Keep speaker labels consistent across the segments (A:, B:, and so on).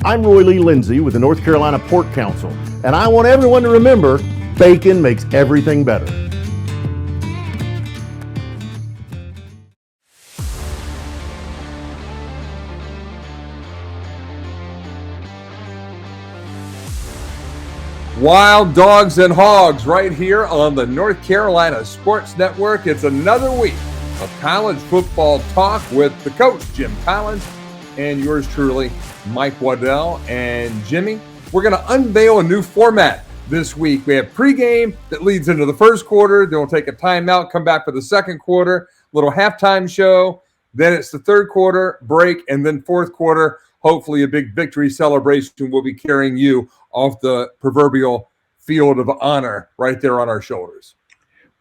A: I'm Roy Lee Lindsay with the North Carolina Pork Council, and I want everyone to remember, bacon makes everything better.
B: Wild Dogs and Hogs right here on the North Carolina Sports Network. It's another week of college football talk with the coach, Jim Collins, and yours truly, Mike Waddell. And Jimmy, we're going to unveil a new format this week. We have pregame that leads into the first quarter. Then we'll take a timeout, come back for the second quarter, little halftime show. Then it's the third quarter break, and then fourth quarter, hopefully a big victory celebration will be carrying you off the proverbial field of honor right there on our shoulders.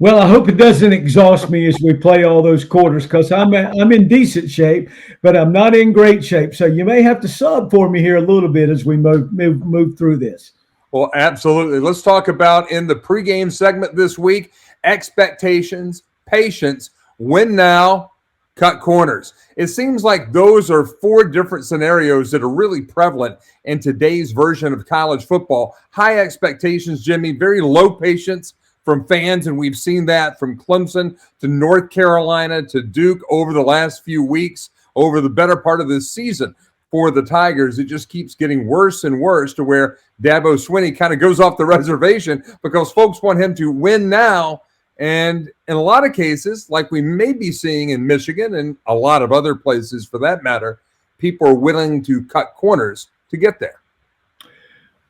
C: Well, I hope it doesn't exhaust me as we play all those quarters, because I'm in decent shape, but I'm not in great shape. So you may have to sub for me here a little bit as we move through this.
B: Well, absolutely. Let's talk about in the pregame segment this week, expectations, patience, win now, cut corners. It seems like those are four different scenarios that are really prevalent in today's version of college football. High expectations, Jimmy, very low patience from fans, and we've seen that from Clemson to North Carolina to Duke over the last few weeks, over the better part of this season for the Tigers. It just keeps getting worse and worse to where Dabo Swinney kind of goes off the reservation because folks want him to win now. And in a lot of cases, like we may be seeing in Michigan and a lot of other places for that matter, people are willing to cut corners to get there.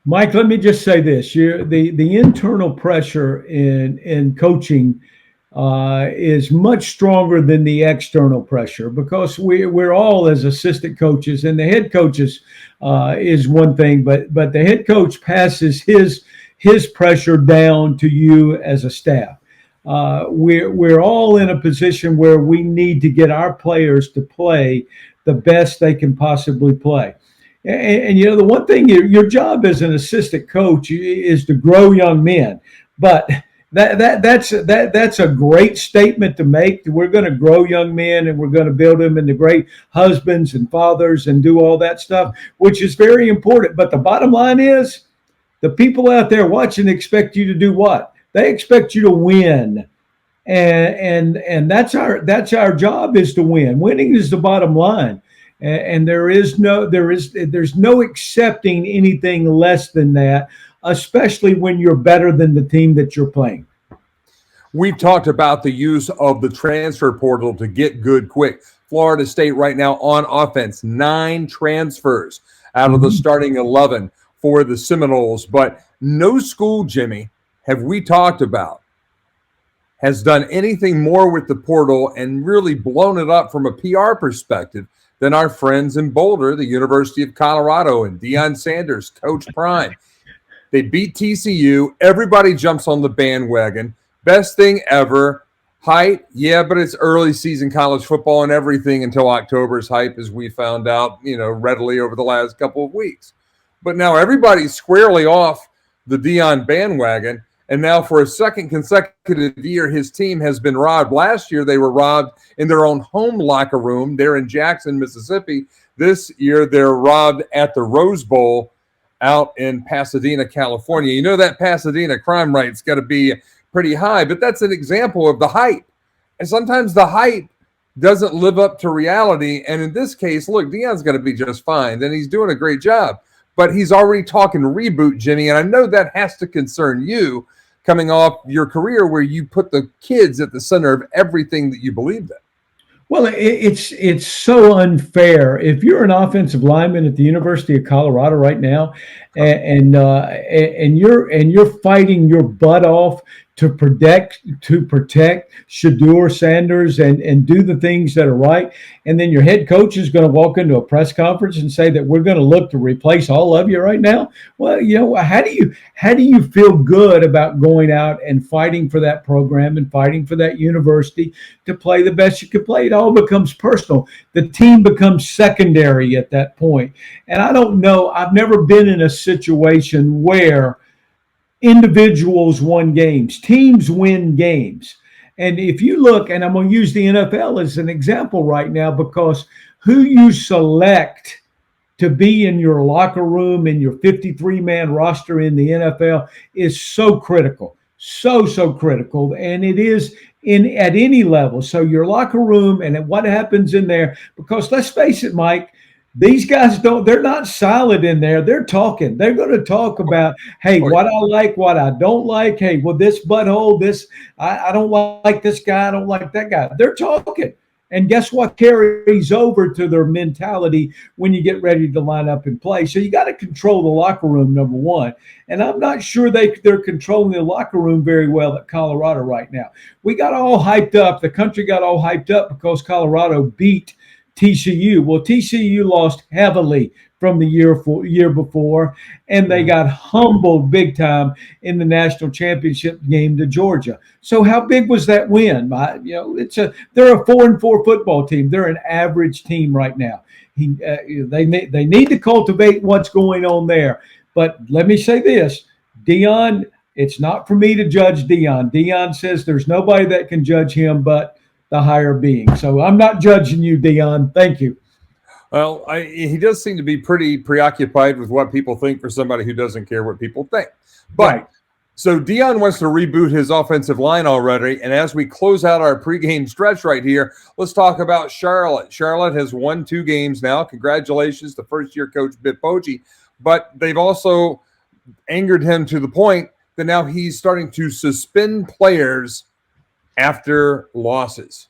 C: Mike, let me just say this. The internal pressure in coaching is much stronger than the external pressure, because we're all as assistant coaches, and the head coaches is one thing, but the head coach passes his pressure down to you as a staff. We're all in a position where we need to get our players to play the best they can possibly play. And you know, the one thing, your job as an assistant coach is to grow young men. But that's a great statement to make. We're going to grow young men, and we're going to build them into great husbands and fathers and do all that stuff, which is very important. But the bottom line is, the people out there watching expect you to do what? They expect you to win. And that's our job, is to win. Winning is the bottom line. And there's no accepting anything less than that, especially when you're better than the team that you're playing.
B: We've talked about the use of the transfer portal to get good quick. Florida State right now on offense, 9 transfers out of the starting 11 for the Seminoles. But no school, Jimmy, have we talked about, has done anything more with the portal and really blown it up from a PR perspective than our friends in Boulder, the University of Colorado, and Deion Sanders, Coach Prime. They beat TCU. Everybody jumps on the bandwagon. Best thing ever. Hype, yeah, but it's early season college football, and everything until October's hype, as we found out, readily over the last couple of weeks. But now everybody's squarely off the Deion bandwagon. And now for a second consecutive year, his team has been robbed. Last year, they were robbed in their own home locker room. They're in Jackson, Mississippi. This year, they're robbed at the Rose Bowl out in Pasadena, California. You know that Pasadena crime rate's got to be pretty high, but that's an example of the hype. And sometimes the hype doesn't live up to reality. And in this case, look, Deion's going to be just fine, and he's doing a great job. But he's already talking reboot, Jimmy, and I know that has to concern you, coming off your career where you put the kids at the center of everything that you believed in.
C: Well, it's so unfair. If you're an offensive lineman at the University of Colorado right now, and you're fighting your butt off to protect Shedeur Sanders and do the things that are right, and then your head coach is going to walk into a press conference and say that we're going to look to replace all of you right now. Well, how do you feel good about going out and fighting for that program and fighting for that university to play the best you can play? It all becomes personal. The team becomes secondary at that point. And I don't know, I've never been in a situation where individuals won games, teams win games. And if you look, and I'm going to use the NFL as an example right now, because who you select to be in your locker room, in your 53-man roster in the NFL is so critical, so critical. And it is at any level. So your locker room and what happens in there, because let's face it, Mike, these guys they're not silent in there. They're talking. They're going to talk about, hey, what I like, what I don't like. Hey, well, this butthole, I don't like this guy. I don't like that guy. They're talking. And guess what carries over to their mentality when you get ready to line up and play? So you got to control the locker room, number one. And I'm not sure they're controlling the locker room very well at Colorado right now. We got all hyped up. The country got all hyped up because Colorado beat TCU. Well, TCU lost heavily from the year before, and they got humbled big time in the national championship game to Georgia. So how big was that win? They're a 4-4 football team. They're an average team right now. They need to cultivate what's going on there. But let me say this, Deion, it's not for me to judge Deion. Deion says there's nobody that can judge him but the higher being. So I'm not judging you, Deion. Thank you.
B: Well, he does seem to be pretty preoccupied with what people think for somebody who doesn't care what people think. But
C: right.
B: So Deion wants to reboot his offensive line already. And as we close out our pregame stretch right here, let's talk about Charlotte. Charlotte has won 2 games now. Congratulations to first-year coach Bit Poggi. But they've also angered him to the point that now he's starting to suspend players after losses.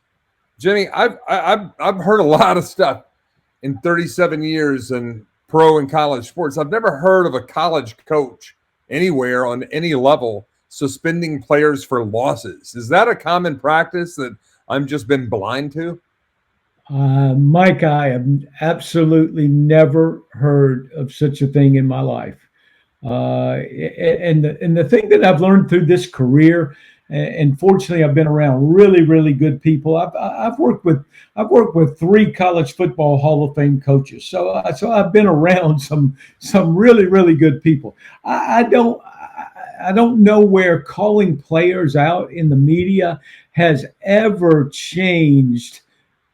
B: Jimmy, I've heard a lot of stuff in 37 years in pro and college sports. I've never heard of a college coach anywhere on any level suspending players for losses. Is that a common practice that I've just been blind to?
C: Mike, I have absolutely never heard of such a thing in my life. And the thing that I've learned through this career, and fortunately, I've been around really, really good people. I've worked with 3 college football Hall of Fame coaches, so I've been around some really, really good people. I don't know where calling players out in the media has ever changed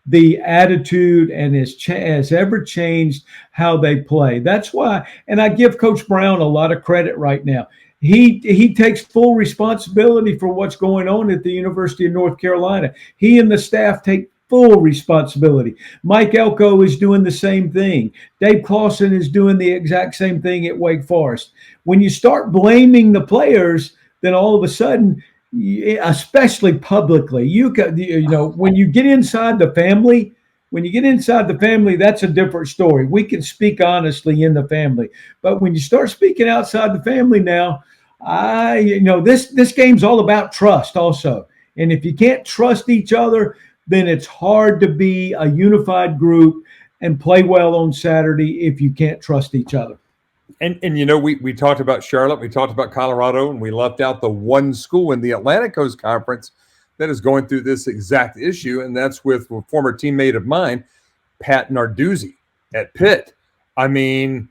C: the attitude and has ever changed how they play. That's why, and I give Coach Brown a lot of credit right now. He takes full responsibility for what's going on at the University of North Carolina. He and the staff take full responsibility. Mike Elko is doing the same thing. Dave Clawson is doing the exact same thing at Wake Forest. When you start blaming the players, then all of a sudden, especially publicly, when you get inside the family, that's a different story. We can speak honestly in the family. But when you start speaking outside the family now, this game's all about trust also. And if you can't trust each other, then it's hard to be a unified group and play well on Saturday if you can't trust each other.
B: And we talked about Charlotte, we talked about Colorado, and we left out the one school in the Atlantic Coast Conference that is going through this exact issue, and that's with a former teammate of mine, Pat Narduzzi at Pitt. I mean,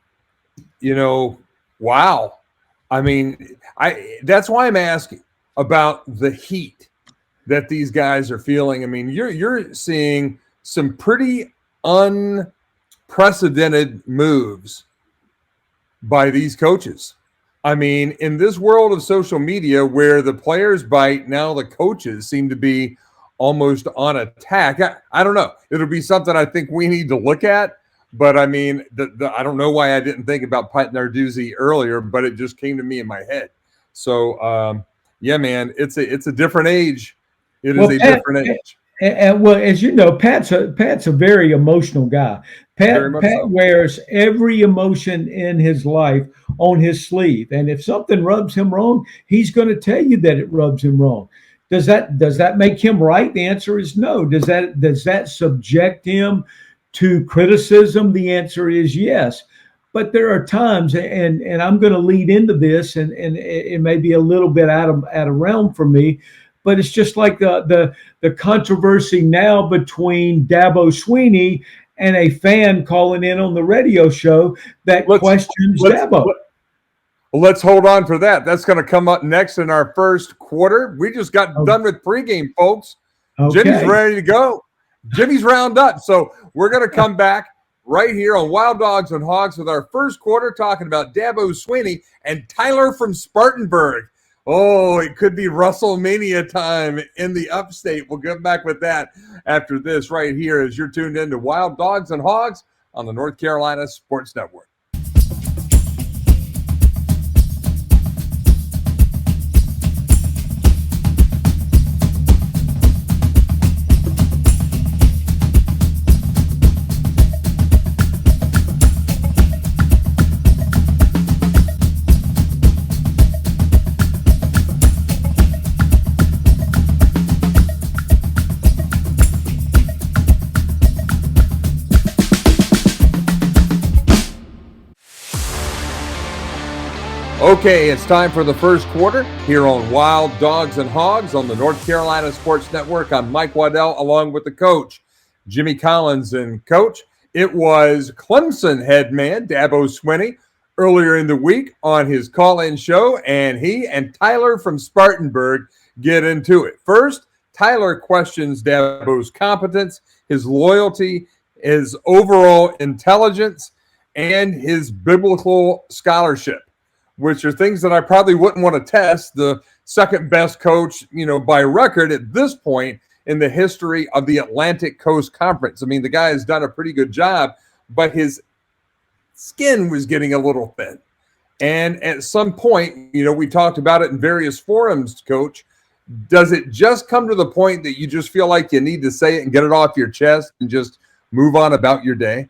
B: wow. I mean, that's why I'm asking about the heat that these guys are feeling. I mean, you're seeing some pretty unprecedented moves by these coaches. I mean, in this world of social media where the players bite, now the coaches seem to be almost on attack. I don't know. It'll be something I think we need to look at. But, I mean, I don't know why I didn't think about Pat Narduzzi earlier, but it just came to me in my head. So, yeah, man, it's a different age. It is a different age.
C: And well, as you know, Pat's a very emotional guy. Pat wears every emotion in his life on his sleeve, and if something rubs him wrong, he's going to tell you that it rubs him wrong. Does that make him right? The answer is no. Does that subject him to criticism? The answer is yes. But there are times, and I'm going to lead into this, and it may be a little bit out of realm for me. But it's just like the controversy now between Dabo Swinney and a fan calling in on the radio show that questions Dabo.
B: Let's hold on for that. That's going to come up next in our first quarter. We just got done with pregame, folks. Okay. Jimmy's ready to go. Jimmy's round up. So we're going to come back right here on Wild Dogs and Hogs with our first quarter talking about Dabo Swinney and Tyler from Spartanburg. Oh, it could be WrestleMania time in the upstate. We'll get back with that after this right here as you're tuned in to Wild Dogs and Hogs on the North Carolina Sports Network. Okay, it's time for the first quarter here on Wild Dogs and Hogs on the North Carolina Sports Network. I'm Mike Waddell along with the coach, Jimmy Collins. And coach, it was Clemson head man Dabo Swinney earlier in the week on his call-in show, and he and Tyler from Spartanburg get into it. First, Tyler questions Dabo's competence, his loyalty, his overall intelligence, and his biblical scholarship, which are things that I probably wouldn't want to test. The second best coach, by record at this point in the history of the Atlantic Coast Conference. I mean, the guy has done a pretty good job, but his skin was getting a little thin. And at some point, we talked about it in various forums, Coach. Does it just come to the point that you just feel like you need to say it and get it off your chest and just move on about your day?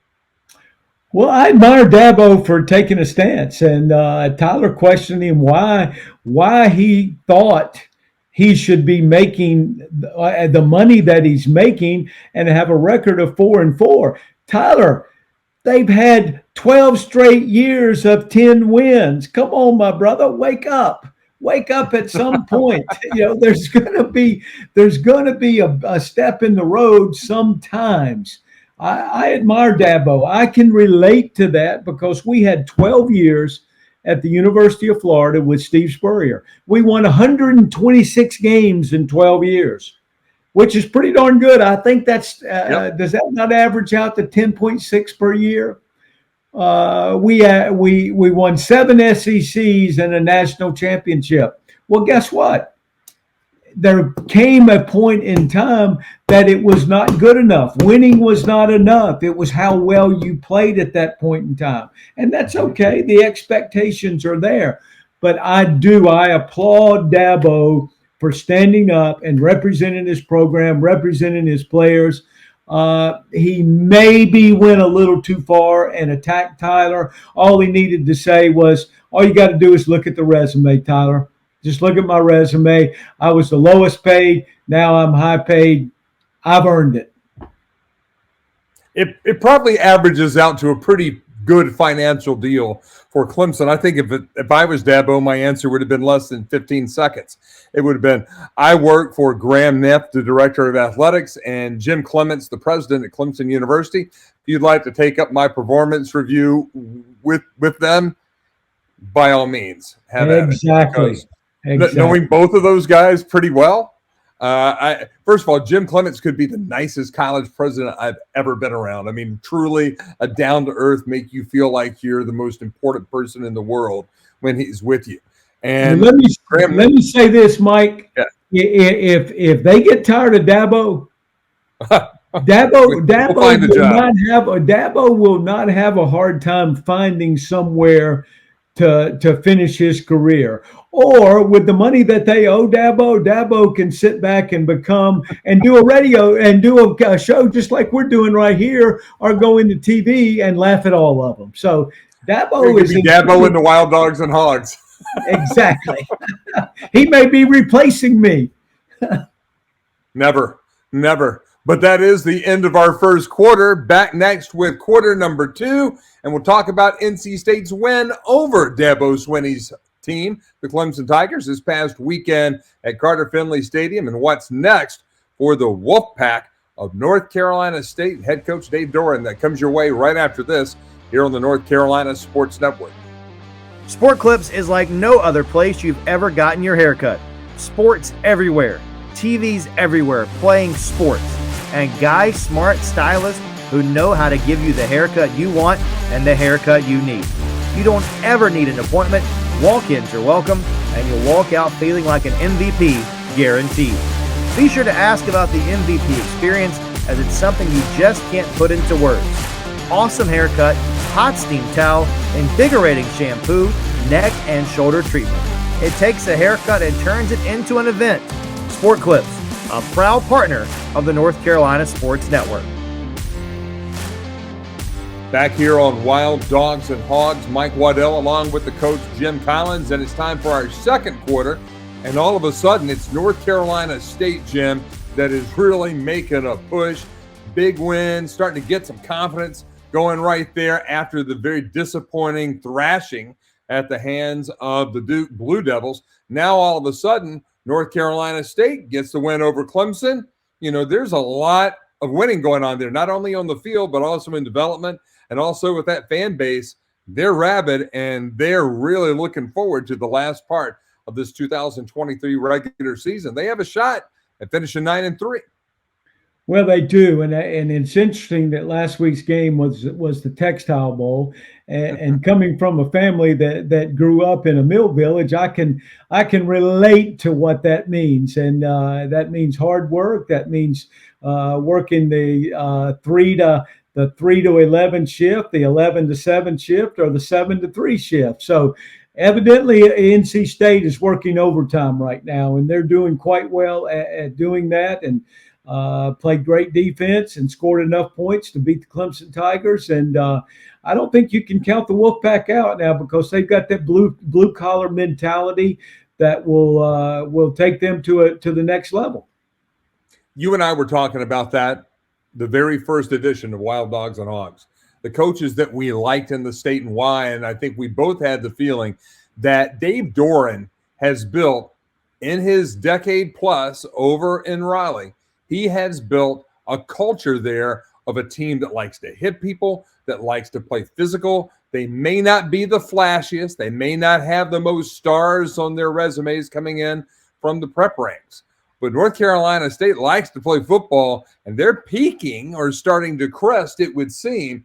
C: Well, I admire Dabo for taking a stance, and Tyler questioned him why he thought he should be making the money that he's making and have a record of 4-4. Tyler, they've had 12 straight years of 10 wins. Come on, my brother, wake up. Wake up at some point. There's going to be a step in the road sometimes. I admire Dabo. I can relate to that because we had 12 years at the University of Florida with Steve Spurrier. We won 126 games in 12 years, which is pretty darn good. I think that's does that not average out to 10.6 per year? We won 7 SECs and a national championship. Well, guess what? There came a point in time that it was not good enough. Winning was not enough. It was how well you played at that point in time. And that's okay. The expectations are there. But I applaud Dabo for standing up and representing his program, representing his players. He maybe went a little too far and attacked Tyler. All he needed to say was, all you got to do is look at the resume, Tyler. Just look at my resume. I was the lowest paid. Now I'm high paid. I've earned it.
B: It probably averages out to a pretty good financial deal for Clemson. I think if I was Dabo, my answer would have been less than 15 seconds. It would have been, I work for Graham Neff, the director of athletics, and Jim Clements, the president at Clemson University. If you'd like to take up my performance review with them, by all means, have
C: exactly.
B: Knowing both of those guys pretty well, first of all, Jim Clements could be the nicest college president I've ever been around. I mean, truly a down-to-earth, make you feel like you're the most important person in the world when he's with you. And
C: let me say this, Mike. Yeah. If they get tired of Dabo, Dabo will not have a hard time finding somewhere to finish his career. Or with the money that they owe Dabo can sit back and do a radio and do a show just like we're doing right here, or go into TV and laugh at all of them. So Dabo is
B: Dabo in the Wild Dogs and Hogs.
C: Exactly. He may be replacing me.
B: Never. But that is the end of our first quarter. Back next with quarter number 2, and we'll talk about NC State's win over Dabo Swinney's team, the Clemson Tigers, this past weekend at Carter-Finley Stadium, and what's next for the Wolfpack of North Carolina State. Head coach Dave Doran, that comes your way right after this here on the North Carolina Sports Network.
D: Sport Clips is like no other place you've ever gotten your haircut. Sports everywhere, TVs everywhere, playing sports. And Guy Smart Stylist who know how to give you the haircut you want and the haircut you need. You don't ever need an appointment. Walk-ins are welcome, and you'll walk out feeling like an MVP, guaranteed. Be sure to ask about the MVP experience, as it's something you just can't put into words. Awesome haircut, hot steam towel, invigorating shampoo, neck and shoulder treatment. It takes a haircut and turns it into an event. Sport Clips, a proud partner of the North Carolina Sports Network.
B: Back here on Wild Dogs and Hogs, Mike Waddell along with the coach Jim Collins, and it's time for our second quarter. And all of a sudden, it's North Carolina State, Jim, that is really making a push. Big win, starting to get some confidence going right there after the very disappointing thrashing at the hands of the Duke Blue Devils. Now, all of a sudden, North Carolina State gets the win over Clemson. You know, there's a lot of winning going on there, not only on the field, but also in development, and also with that fan base. They're rabid, and they're really looking forward to the last part of this 2023 regular season. They have a shot at finishing 9-3.
C: Well, they do, and it's interesting that last week's game was the Textile Bowl, and coming from a family that grew up in a mill village, I can relate to what that means, and that means hard work. That means working the 3 to 11 shift, the 11 to 7 shift, or the 7 to 3 shift. So evidently, NC State is working overtime right now, and they're doing quite well at doing that, and played great defense and scored enough points to beat the Clemson Tigers. And I don't think you can count the Wolfpack out now, because they've got that blue collar mentality that will take them to the next level.
B: You and I were talking about that the very first edition of Wild Dogs and Hogs, the coaches that we liked in the state and why. And I think we both had the feeling that Dave Doran has built, in his decade plus over in Raleigh, he has built a culture there of a team that likes to hit people, that likes to play physical. They may not be the flashiest. They may not have the most stars on their resumes coming in from the prep ranks. But North Carolina State likes to play football, and they're peaking or starting to crest, it would seem,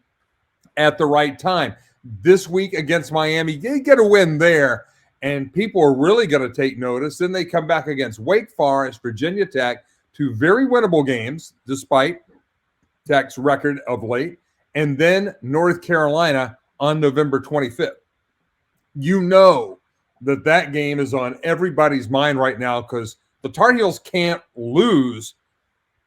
B: at the right time. This week against Miami, they get a win there, and people are really going to take notice. Then they come back against Wake Forest, Virginia Tech, two very winnable games, despite Tech's record of late, and then North Carolina on November 25th. You know that game is on everybody's mind right now, because the Tar Heels can't lose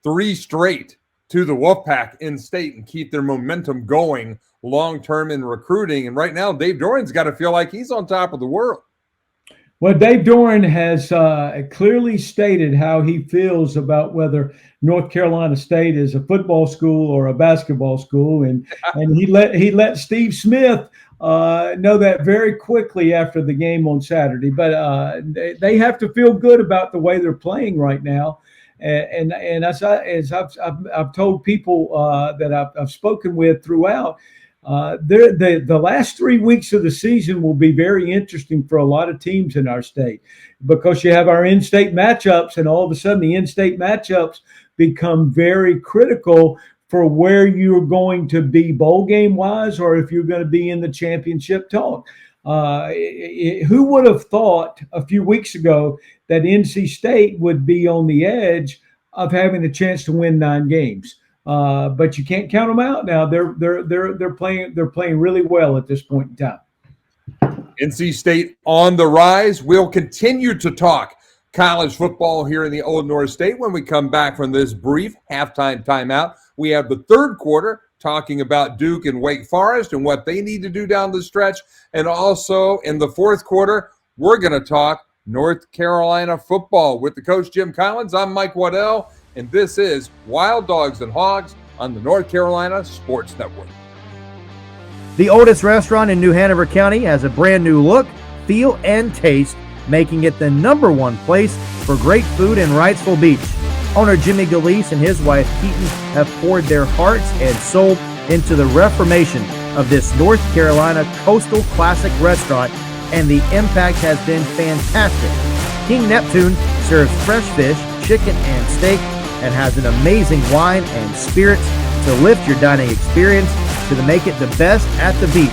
B: 3 straight to the Wolfpack in state and keep their momentum going long-term in recruiting. And right now, Dave Doran's got to feel like he's on top of the world.
C: Well, Dave Doran has clearly stated how he feels about whether North Carolina State is a football school or a basketball school, and he let Steve Smith know that very quickly after the game on Saturday. But they have to feel good about the way they're playing right now, and as I've told people that I've spoken with throughout. The last 3 weeks of the season will be very interesting for a lot of teams in our state, because you have our in-state matchups, and all of a sudden the in-state matchups become very critical for where you're going to be bowl game wise, or if you're going to be in the championship talk. Who would have thought a few weeks ago that NC State would be on the edge of having a chance to win 9 games? But you can't count them out now. They're playing really well at this point in time.
B: NC State on the rise. We'll continue to talk college football here in the Old North State when we come back from this brief halftime timeout. We have the third quarter talking about Duke and Wake Forest and what they need to do down the stretch. And also in the fourth quarter, we're going to talk North Carolina football with the coach Jim Collins. I'm Mike Waddell, and this is Wild Dogs and Hogs on the North Carolina Sports Network.
D: The oldest restaurant in New Hanover County has a brand new look, feel, and taste, making it the #1 place for great food in Wrightsville Beach. Owner Jimmy Galeese and his wife Keaton have poured their hearts and soul into the reformation of this North Carolina coastal classic restaurant, and the impact has been fantastic. King Neptune serves fresh fish, chicken, and steak, and has an amazing wine and spirits to lift your dining experience to make it the best at the beach.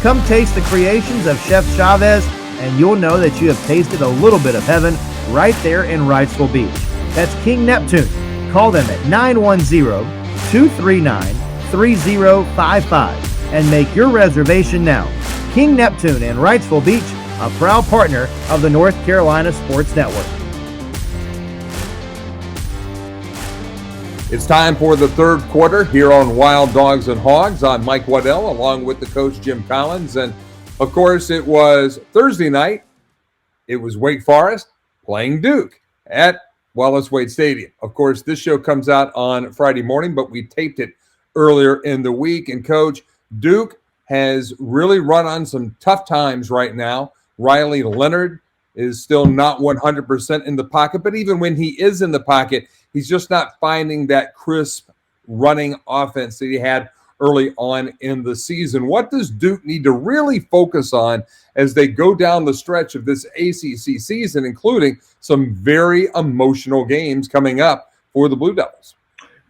D: Come taste the creations of Chef Chavez, and you'll know that you have tasted a little bit of heaven right there in Wrightsville Beach. That's King Neptune. Call them at 910-239-3055 and make your reservation now. King Neptune in Wrightsville Beach, a proud partner of the North Carolina Sports Network.
B: It's time for the third quarter here on Wild Dogs and Hogs. I'm Mike Waddell along with the coach Jim Collins. And of course, it was Thursday night. It was Wake Forest playing Duke at Wallace Wade Stadium. Of course, this show comes out on Friday morning, but we taped it earlier in the week. And Coach, Duke has really run on some tough times right now. Riley Leonard is still not 100% in the pocket, but even when he is in the pocket, he's just not finding that crisp running offense that he had early on in the season. What does Duke need to really focus on as they go down the stretch of this ACC season, including some very emotional games coming up for the Blue Devils?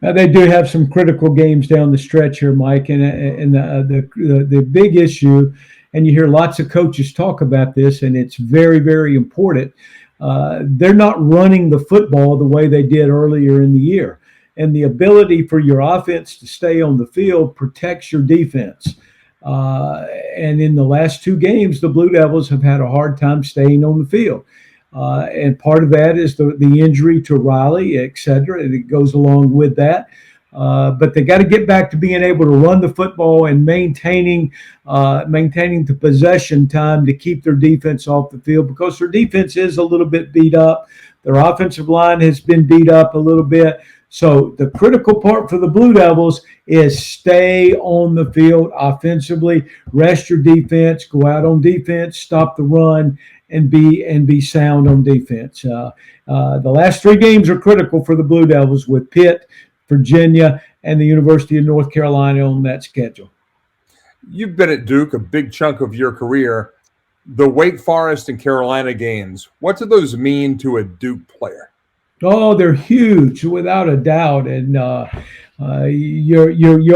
C: They do have some critical games down the stretch here, Mike, and the big issue, and you hear lots of coaches talk about this, and it's very, very important. They're not running the football the way they did earlier in the year. And the ability for your offense to stay on the field protects your defense. And in the last two games, the Blue Devils have had a hard time staying on the field. And part of that is the injury to Riley, et cetera, and it goes along with that. But they got to get back to being able to run the football and maintaining the possession time to keep their defense off the field, because their defense is a little bit beat up. Their offensive line has been beat up a little bit. So the critical part for the Blue Devils is stay on the field offensively, rest your defense, go out on defense, stop the run, and be sound on defense. The last three games are critical for the Blue Devils, with Pitt, Virginia, and the University of North Carolina on that schedule.
B: You've been at Duke a big chunk of your career. The Wake Forest and Carolina games, what do those mean to a Duke player?
C: Oh, they're huge, without a doubt. And you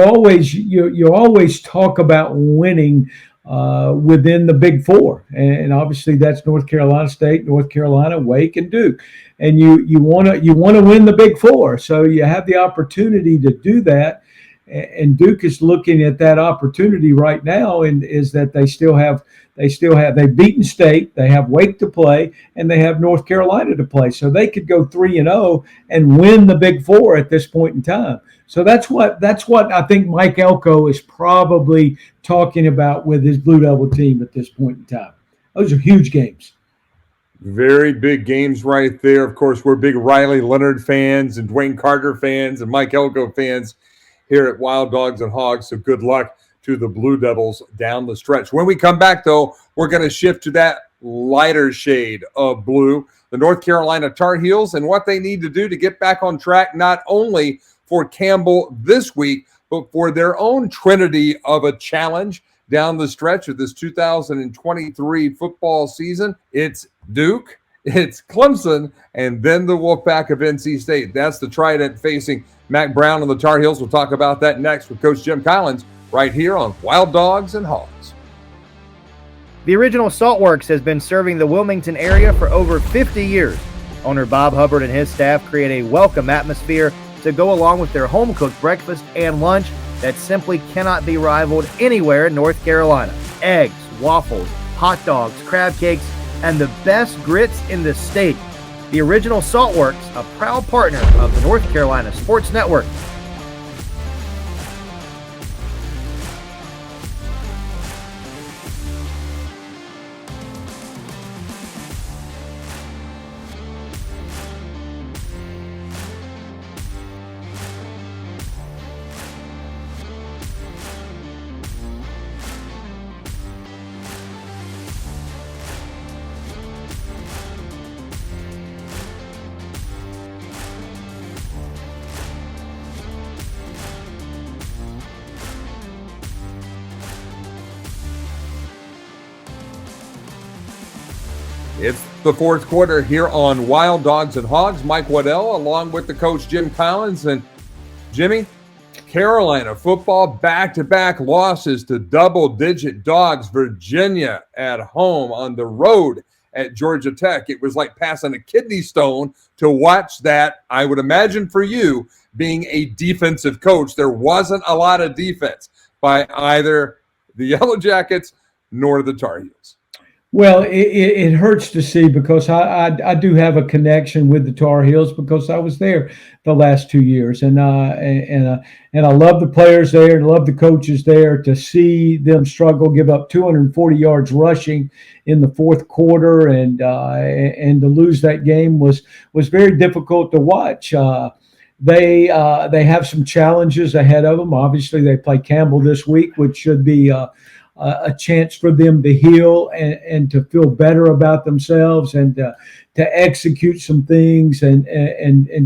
C: always talk about winning within the Big Four, and obviously that's North Carolina State, North Carolina, Wake, and Duke. And you want to win the Big Four, so you have the opportunity to do that. And Duke is looking at that opportunity right now, and is that they've beaten State, they have Wake to play, and they have North Carolina to play. So they could go 3-0 and win the Big Four at this point in time. So that's what I think Mike Elko is probably talking about with his Blue Devil team at this point in time. Those are huge games.
B: Very big games right there. Of course, we're big Riley Leonard fans and Dwayne Carter fans and Mike Elko fans here at Wild Dogs and Hogs. So good luck to the Blue Devils down the stretch. When we come back, though, we're going to shift to that lighter shade of blue, the North Carolina Tar Heels, and what they need to do to get back on track, not only for Campbell this week, but for their own trinity of a challenge down the stretch of this 2023 football season. It's Duke, it's Clemson, and then the Wolfpack of NC State. That's the Trident facing Mac Brown and the Tar Heels. We'll talk about that next with Coach Jim Collins right here on Wild Dogs and Hogs.
D: The original Saltworks has been serving the Wilmington area for over 50 years. Owner Bob Hubbard and his staff create a welcome atmosphere to go along with their home-cooked breakfast and lunch that simply cannot be rivaled anywhere in North Carolina. Eggs, waffles, hot dogs, crab cakes, and the best grits in the state. The original Saltworks, a proud partner of the North Carolina Sports Network.
B: It's the fourth quarter here on Wild Dogs and Hogs. Mike Waddell along with the coach Jim Collins. And Jimmy, Carolina football, back-to-back losses to double-digit dogs. Virginia at home, on the road at Georgia Tech. It was like passing a kidney stone to watch that. I would imagine for you, being a defensive coach, there wasn't a lot of defense by either the Yellow Jackets nor the Tar Heels.
C: Well, it hurts to see, because I do have a connection with the Tar Heels because I was there the last 2 years, and I love the players there and love the coaches there. To see them struggle, give up 240 yards rushing in the fourth quarter, and to lose that game was very difficult to watch. They have some challenges ahead of them. Obviously, they play Campbell this week, which should be a chance for them to heal and to feel better about themselves, and to execute some things, and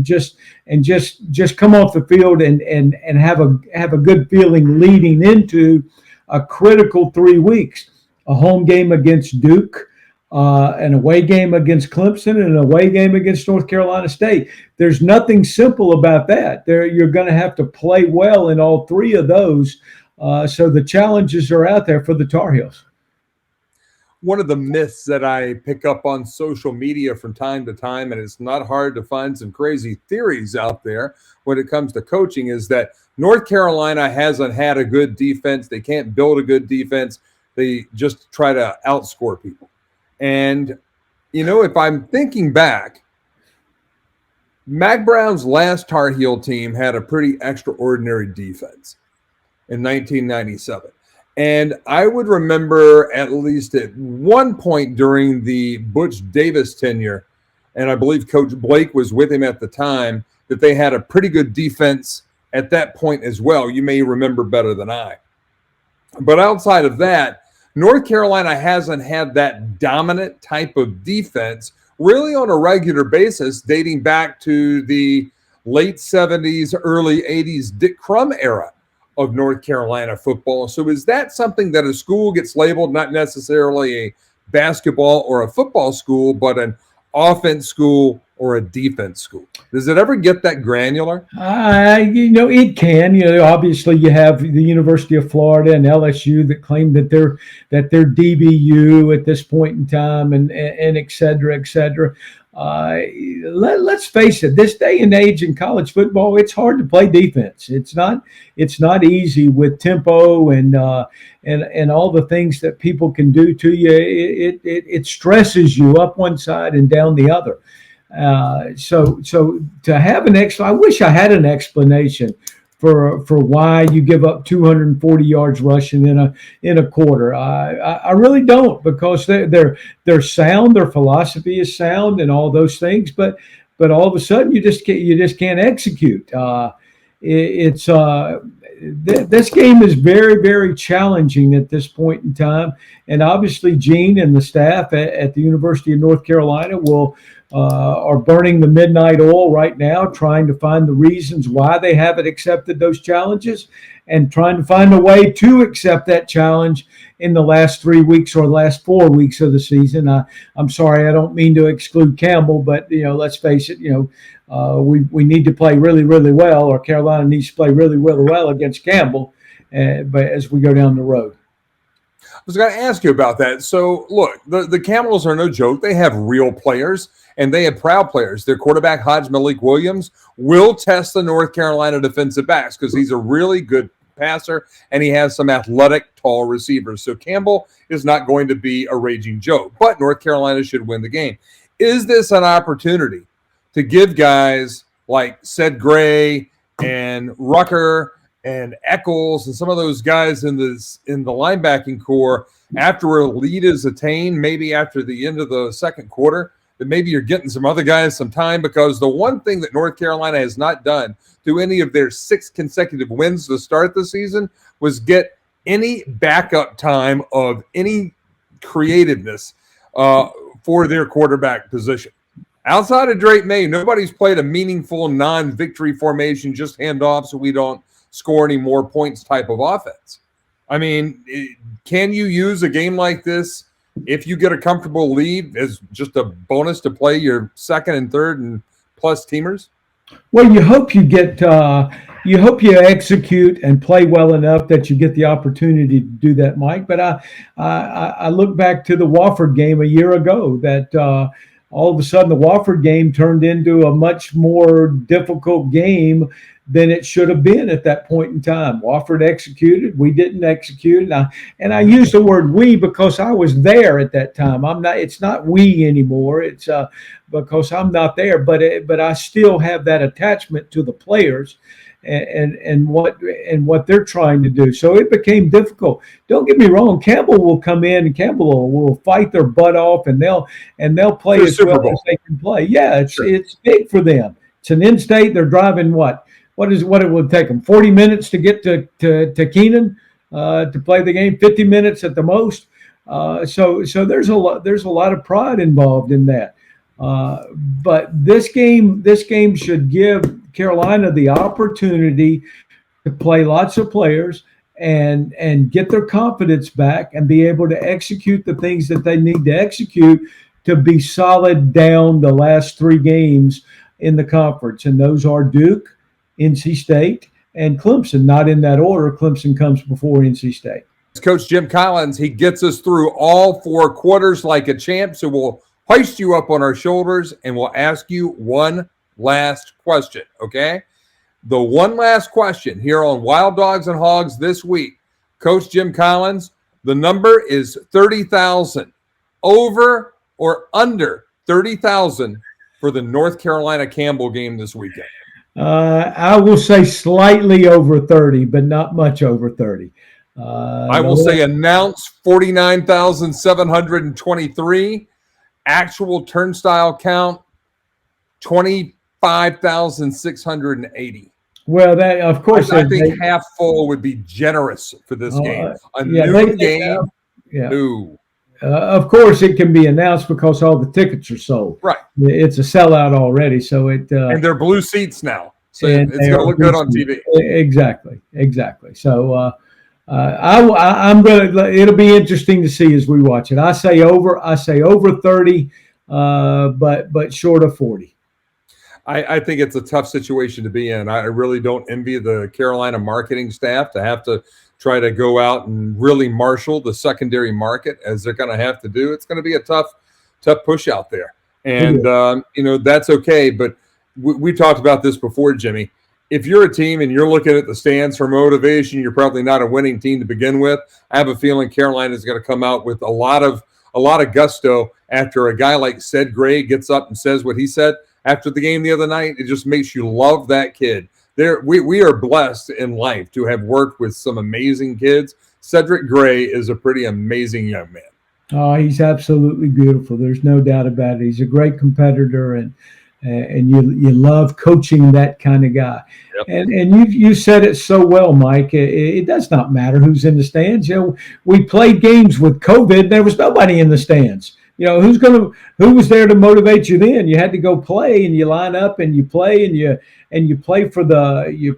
C: just come off the field and have a good feeling leading into a critical 3 weeks. A home game against Duke, an away game against Clemson, and an away game against North Carolina State. There's nothing simple about that. You're going to have to play well in all 3 of those. So the challenges are out there for the Tar Heels.
B: One of the myths that I pick up on social media from time to time, and it's not hard to find some crazy theories out there when it comes to coaching, is that North Carolina hasn't had a good defense. They can't build a good defense. They just try to outscore people. And, if I'm thinking back, Mac Brown's last Tar Heel team had a pretty extraordinary defense in 1997. And I would remember, at least at one point during the Butch Davis tenure, and I believe Coach Blake was with him at the time, that they had a pretty good defense at that point as well. You may remember better than I. But outside of that, North Carolina hasn't had that dominant type of defense really on a regular basis, dating back to the late 70s, early 80s Dick Crum era of North Carolina football. So is that something that a school gets labeled, not necessarily a basketball or a football school, but an offense school or a defense school? Does it ever get that granular?
C: It can. Obviously you have the University of Florida and LSU that claim that they're DBU at this point in time, and et cetera, et cetera. Let's face it, this day and age in college football, it's hard to play defense. It's not easy with tempo and all the things that people can do to you. It stresses you up one side and down the other. So to have I wish I had an explanation for why you give up 240 yards rushing in a quarter. I really don't, because they're sound, their philosophy is sound, and all those things. But all of a sudden you just can't execute. This game is very, very challenging at this point in time, and obviously Gene and the staff at the University of North Carolina are burning the midnight oil right now, trying to find the reasons why they haven't accepted those challenges, and trying to find a way to accept that challenge in the last 3 weeks or last 4 weeks of the season. I'm sorry, I don't mean to exclude Campbell, but let's face it, we need to play really, really well, or Carolina needs to play really, really well against Campbell, but as we go down the road.
B: I was going to ask you about that. So, look, the Camels are no joke. They have real players, and they have proud players. Their quarterback, Hodge Malik Williams, will test the North Carolina defensive backs because he's a really good passer, and he has some athletic, tall receivers. So Campbell is not going to be a raging joke, but North Carolina should win the game. Is this an opportunity to give guys like Ced Gray and Rucker and Eccles and some of those guys in the linebacking core, after a lead is attained, maybe after the end of the second quarter, that maybe you're getting some other guys some time? Because the one thing that North Carolina has not done through any of their 6 consecutive wins to start the season was get any backup time of any creativeness for their quarterback position. Outside of Drake May, nobody's played a meaningful non-victory formation, just hand off so we don't score any more points type of offense. I mean, can you use a game like this if you get a comfortable lead as just a bonus to play your second and third and plus teamers?
C: Well, you hope you execute and play well enough that you get the opportunity to do that, Mike. But I look back to the Wofford game a year ago that all of a sudden the Wofford game turned into a much more difficult game than it should have been at that point in time. Wofford executed, we didn't execute, and I use the word we because I was there at that time. It's not we anymore. It's because I'm not there, but I still have that attachment to the players and what they're trying to do. So it became difficult. Don't get me wrong. Campbell will come in and Campbell will fight their butt off and they'll play as well as they can play. Yeah, it's big for them. It's an in-state. They're driving what it would take them 40 minutes to get to Keenan to play the game, 50 minutes at the most. So there's a lot of pride involved in that. But this game should give Carolina the opportunity to play lots of players and get their confidence back and be able to execute the things that they need to execute to be solid down the last 3 games in the conference. And those are Duke, NC State, and Clemson. Not in that order. Clemson comes before NC State.
B: Coach Jim Collins, he gets us through all 4 quarters like a champ. So we'll hoist you up on our shoulders and we'll ask you one last question, okay? The one last question here on Wild Dogs and Hogs this week. Coach Jim Collins, the number is 30,000. Over or under 30,000 for the North Carolina Campbell game this weekend?
C: I will say slightly over 30, but not much over 30.
B: I will say announce 49,723. Actual turnstile count 25,680.
C: Well, that of course
B: I think half full would be generous for this game. Noon game. No.
C: Of course, it can be announced because all the tickets are sold.
B: Right.
C: It's a sellout already, so it.
B: And they're blue seats now, so it's going to look good on TV.
C: Exactly. So I'm going to. It'll be interesting to see as we watch it. I say over 30, but short of 40.
B: I think it's a tough situation to be in. I really don't envy the Carolina marketing staff to have to try to go out and really marshal the secondary market as they're going to have to do. It's going to be a tough push out there. And, that's okay. But we talked about this before, Jimmy. If you're a team and you're looking at the stands for motivation, you're probably not a winning team to begin with. I have a feeling Carolina is going to come out with a lot of gusto after a guy like Ced Gray gets up and says what he said after the game the other night. It just makes you love that kid. We are blessed in life to have worked with some amazing kids. Cedric Gray is a pretty amazing young man.
C: Oh, he's absolutely beautiful. There's no doubt about it. He's a great competitor, and you love coaching that kind of guy. Yep. And you said it so well, Mike. It does not matter who's in the stands. We played games with COVID. There was nobody in the stands. Who was there to motivate you then? You had to go play, and you line up and you play, and you play for your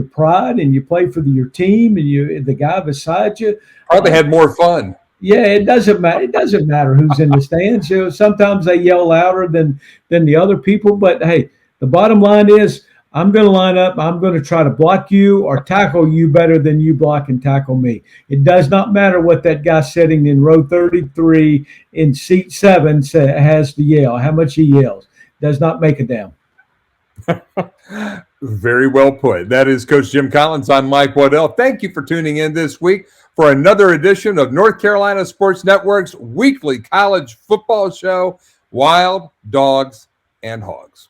C: pride, and you play for your team, and the guy beside you.
B: Probably had more fun.
C: Yeah, it doesn't matter. It doesn't matter who's in the stands. Sometimes they yell louder than the other people, but hey, the bottom line is I'm going to line up. I'm going to try to block you or tackle you better than you block and tackle me. It does not matter what that guy sitting in row 33 in seat 7 has to yell, how much he yells. Does not make a damn.
B: Very well put. That is Coach Jim Collins. I'm Mike Waddell. Thank you for tuning in this week for another edition of North Carolina Sports Network's weekly college football show, Wild Dogs and Hogs.